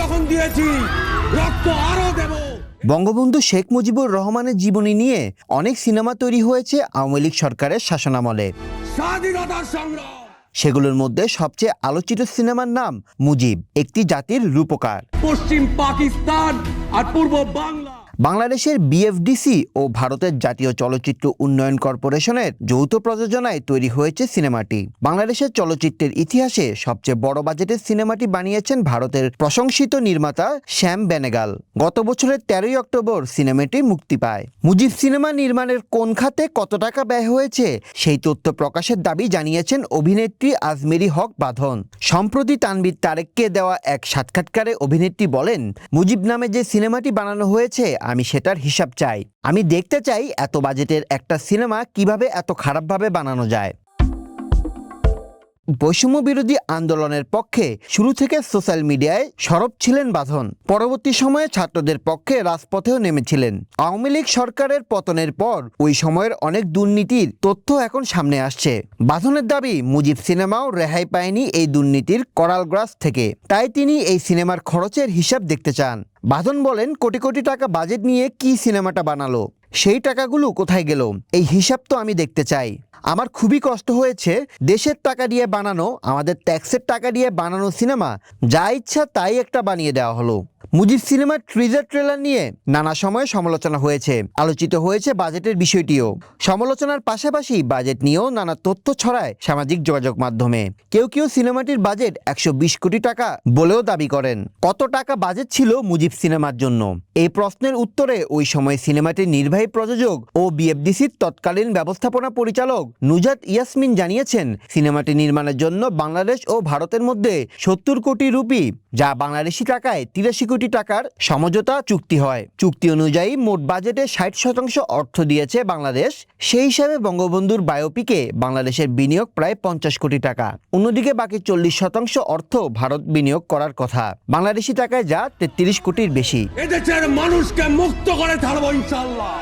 যখন দিয়েছি, রক্ত আরো দেব। বঙ্গবন্ধু শেখ মুজিবুর রহমানের জীবনী নিয়ে অনেক সিনেমা তৈরি হয়েছে আওয়ামী লীগ সরকারের শাসনামলে। স্বাধীনতার সংগ্রাম, সেগুলোর মধ্যে সবচেয়ে আলোচিত সিনেমার নাম মুজিব, একটি জাতির রূপকার। পশ্চিম পাকিস্তান আর পূর্ব বাংলা, বাংলাদেশের বিএফডিসি ও ভারতের জাতীয় চলচ্চিত্র উন্নয়ন কর্পোরেশনের যৌথ প্রযোজনায় তৈরি হয়েছে সিনেমাটি। বাংলাদেশের চলচ্চিত্রের ইতিহাসে সবচেয়ে বড় বাজেটের সিনেমাটি বানিয়েছেন ভারতের প্রশংসিত নির্মাতা শ্যাম বেনেগাল। গত বছরের 13ই অক্টোবর সিনেমাটি মুক্তি পায়। মুজিব সিনেমা নির্মাণের কোন খাতে কত টাকা ব্যয় হয়েছে সেই তথ্য প্রকাশের দাবি জানিয়েছেন অভিনেত্রী আজমেরি হক বাঁধন। সম্প্রতি তানভীর তারেককে দেওয়া এক সাক্ষাৎকারে অভিনেত্রী বলেন, মুজিব নামে যে সিনেমাটি বানানো হয়েছে আমি সেটার হিসাব চাই। আমি দেখতে চাই এত বাজেটের একটা সিনেমা কিভাবে এত খারাপভাবে বানানো যায়। বৈষম্য বিরোধী আন্দোলনের পক্ষে শুরু থেকে সোশ্যাল মিডিয়ায় সরব ছিলেন বাঁধন। পরবর্তী সময়ে ছাত্রদের পক্ষে রাজপথেও নেমেছিলেন। আওয়ামী লীগ সরকারের পতনের পর ওই সময়ের অনেক দুর্নীতির তথ্য এখন সামনে আসছে। বাঁধনের দাবি, মুজিব সিনেমাও রেহাই পায়নি এই দুর্নীতির করালগ্রাস থেকে। তাই তিনি এই সিনেমার খরচের হিসাব দেখতে চান। বাঁধন বলেন, কোটি কোটি টাকা বাজেট নিয়ে কি সিনেমাটা বানালো, সেই টাকাগুলো কোথায় গেল, এই হিসাব তো আমি দেখতে চাই। আমার খুবই কষ্ট হয়েছে, দেশের টাকা দিয়ে বানানো, আমাদের ট্যাক্সের টাকা দিয়ে বানানো সিনেমা যা ইচ্ছা তাই একটা বানিয়ে দেওয়া হলো। মুজিব সিনেমার টিজার ট্রেলার নিয়ে নানা সময়ে সমালোচনা হয়েছে, আলোচিত হয়েছে বাজেটের বিষয়টিও। সমালোচনার পাশাপাশি বাজেট নিয়েও নানা তথ্য ছড়ায় সামাজিক যোগাযোগ মাধ্যমে। কেউ কেউ সিনেমাটির বাজেট 120 কোটি টাকা বলেও দাবি করেন। কত টাকা বাজেট ছিল মুজিব সিনেমার জন্য? এই প্রশ্নের উত্তরে ওই সময় সিনেমাটির নির্বাহী প্রযোজক ও বিএফডিসির তৎকালীন ব্যবস্থাপনা পরিচালক নুজাত ইয়াসমিন জানিয়েছেন, সিনেমাটি নির্মাণের জন্য বাংলাদেশ ও ভারতের মধ্যে 70 কোটি রুপি, যা বাংলাদেশি টাকায় 83 কোটি টাকার সমঝোতা চুক্তি হয়। চুক্তি অনুযায়ী মোট বাজেটে 60% অর্থ দিয়েছে বাংলাদেশ। সেই হিসাবে বঙ্গবন্ধুর বায়োপিকে বাংলাদেশের বিনিয়োগ প্রায় 50 কোটি টাকা। অন্যদিকে বাকি 40% অর্থ ভারত বিনিয়োগ করার কথা, বাংলাদেশি টাকায় যা 33 কোটির বেশি। এদেশের মানুষকে মুক্ত করে ছাড়বো ইনশাআল্লাহ।